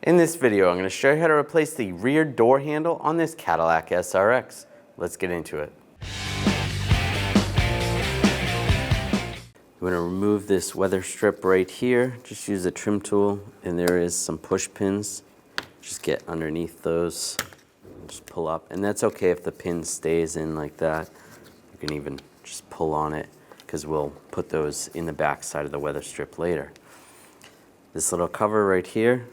In this video, I'm going to show you how to replace the rear door handle on this Cadillac SRX. Let's get into it. I'm going to remove this weather strip right here. Just use a trim tool, and there is some push pins. Just get underneath those, just pull up. And that's okay if the pin stays in like that. You can even just pull on it, because we'll put those in the back side of the weather strip later. This little cover right here,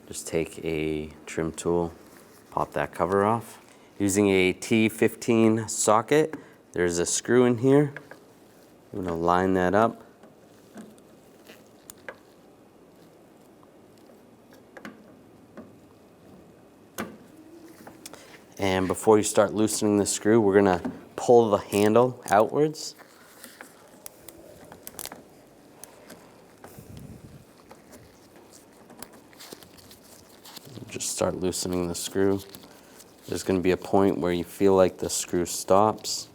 just take a trim tool, pop that cover off. Using a T15 socket, there's a screw in here. I'm going to line that up. And before you start loosening the screw, we're going to pull the handle outwards. Just start loosening the screw. There's going to be a point where you feel like the screw stops.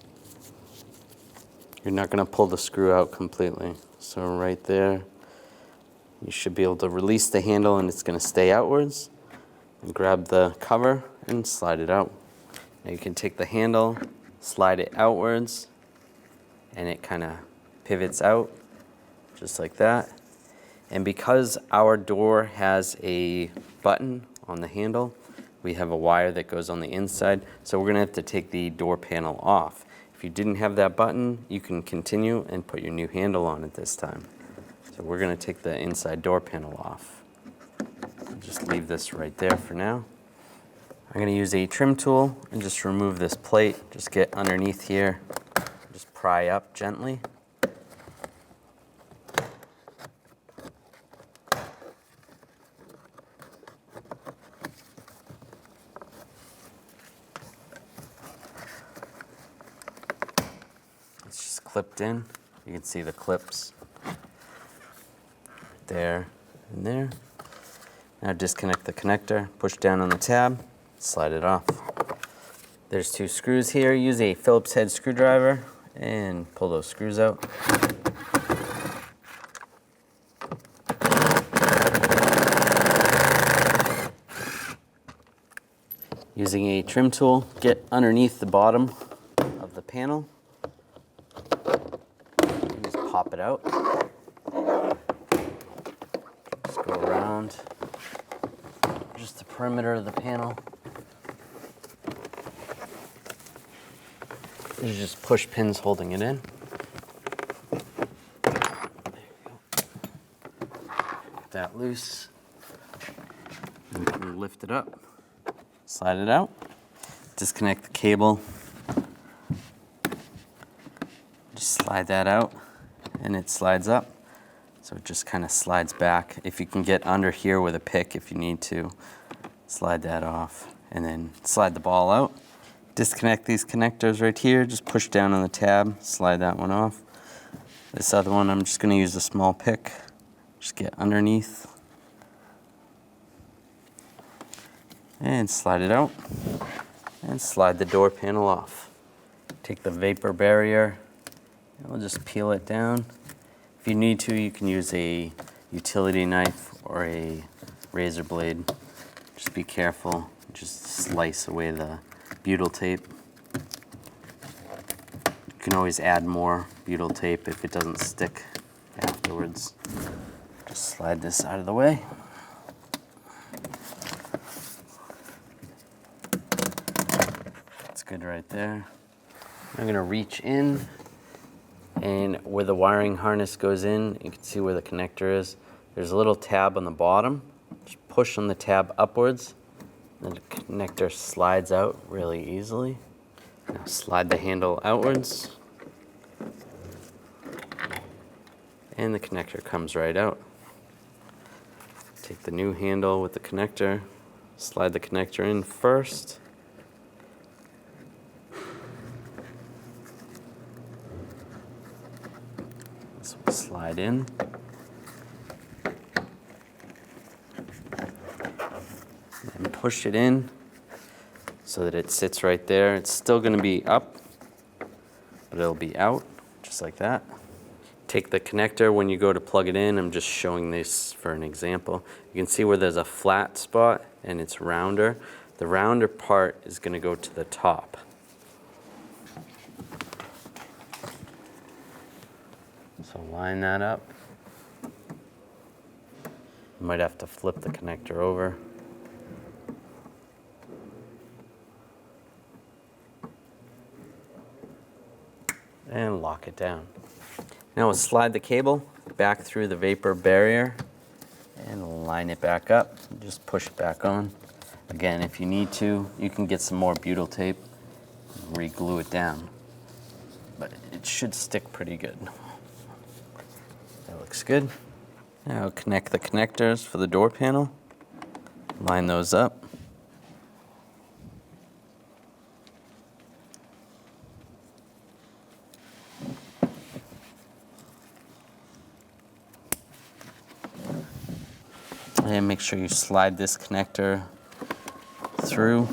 You're not going to pull the screw out completely. So right there, you should be able to release the handle and it's going to stay outwards. And grab the cover and slide it out. Now you can take the handle, slide it outwards, and it kind of pivots out, just like that. And because our door has a button on the handle, we have a wire that goes on the inside, so we're going to have to take the door panel off. If you didn't have that button, you can continue and put your new handle on it this time. So we're going to take the inside door panel off. Just leave this right there for now. I'm going to use a trim tool and just remove this plate. Just get underneath here, just pry up gently. It's just clipped in. You can see the clips there and there. Now disconnect the connector, push down on the tab, slide it off. There's two screws here. Use a Phillips head screwdriver and pull those screws out. Using a trim tool, get underneath the bottom of the panel. And just pop it out. Just go around just the perimeter of the panel. There's just push pins holding it in. There you go. Get that loose. And you can lift it up. Slide it out. Disconnect the cable. Just slide that out and it slides up. So it just kind of slides back. If you can get under here with a pick, if you need to, slide that off and then slide the ball out. Disconnect these connectors right here. Just push down on the tab, slide that one off. This other one, I'm just going to use a small pick. Just get underneath and slide it out and slide the door panel off. Take the vapor barrier and we'll just peel it down. If you need to, you can use a utility knife or a razor blade. Just be careful, just slice away the butyl tape. You can always add more butyl tape if it doesn't stick afterwards. Just slide this out of the way. That's good right there. I'm going to reach in, and where the wiring harness goes in, you can see where the connector is. There's a little tab on the bottom. Just push on the tab upwards, and the connector slides out really easily. Now slide the handle outwards, and the connector comes right out. Take the new handle with the connector, slide the connector in first. This will slide in. And push it in so that it sits right there. It's still going to be up, but it'll be out, just like that. Take the connector when you go to plug it in. I'm just showing this for an example. You can see where there's a flat spot and it's rounder. The rounder part is going to go to the top. So line that up. You might have to flip the connector over. And lock it down. Now we'll slide the cable back through the vapor barrier and line it back up. Just push it back on. Again, if you need to, you can get some more butyl tape and re-glue it down. But it should stick pretty good. That looks good. Now connect the connectors for the door panel. Line those up. And make sure you slide this connector through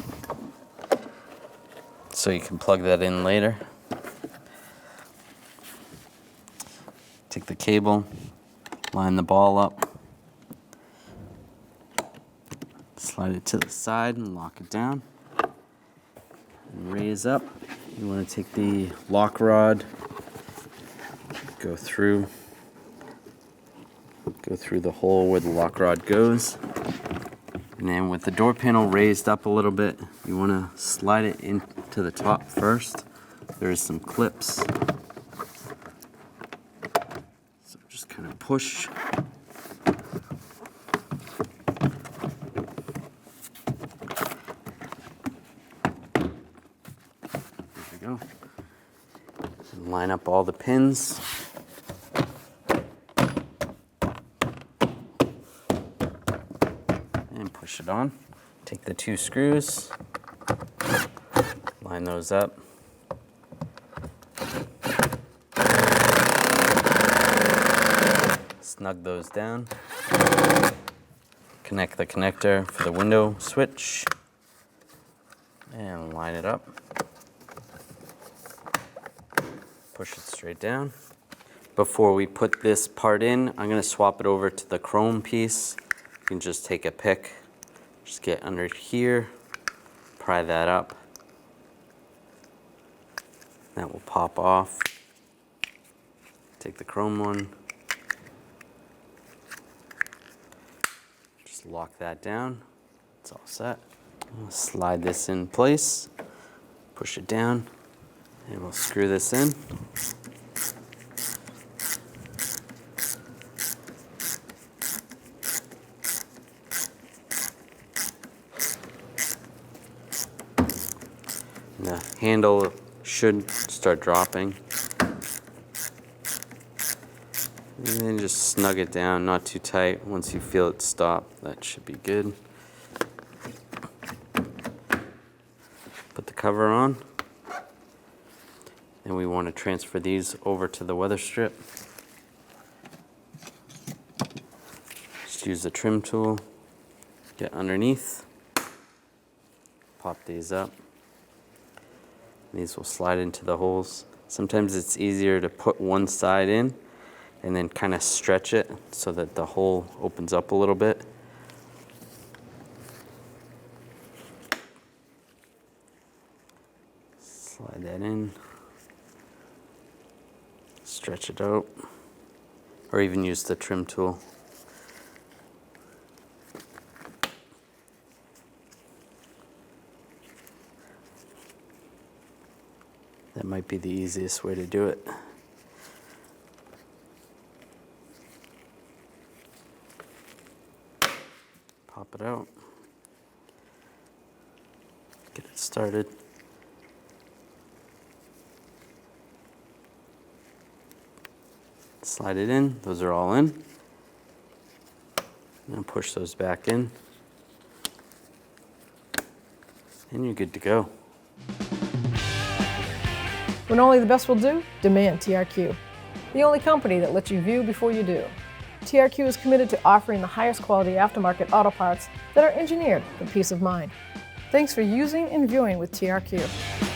so you can plug that in later. Take the cable, line the ball up, slide it to the side and lock it down. And raise up. You want to take the lock rod, go through the hole where the lock rod goes. And then with the door panel raised up a little bit, you want to slide it into the top first. There's some clips. So just kind of push. There we go. And line up all the pins. Push it on. Take the 2 screws, line those up. Snug those down. Connect the connector for the window switch and line it up. Push it straight down. Before we put this part in, I'm going to swap it over to the chrome piece. You can just take a pick. Just get under here, pry that up. That will pop off. Take the chrome one. Just lock that down. It's all set. We'll slide this in place, push it down, and we'll screw this in. The handle should start dropping. And then just snug it down, not too tight. Once you feel it stop, that should be good. Put the cover on. And we want to transfer these over to the weather strip. Just use the trim tool, get underneath, pop these up. These will slide into the holes. Sometimes it's easier to put one side in and then kind of stretch it so that the hole opens up a little bit. Slide that in, stretch it out, or even use the trim tool. That might be the easiest way to do it. Pop it out. Get it started. Slide it in. Those are all in. Now push those back in. And you're good to go. When only the best will do, demand TRQ. The only company that lets you view before you do. TRQ is committed to offering the highest quality aftermarket auto parts that are engineered for peace of mind. Thanks for using and viewing with TRQ.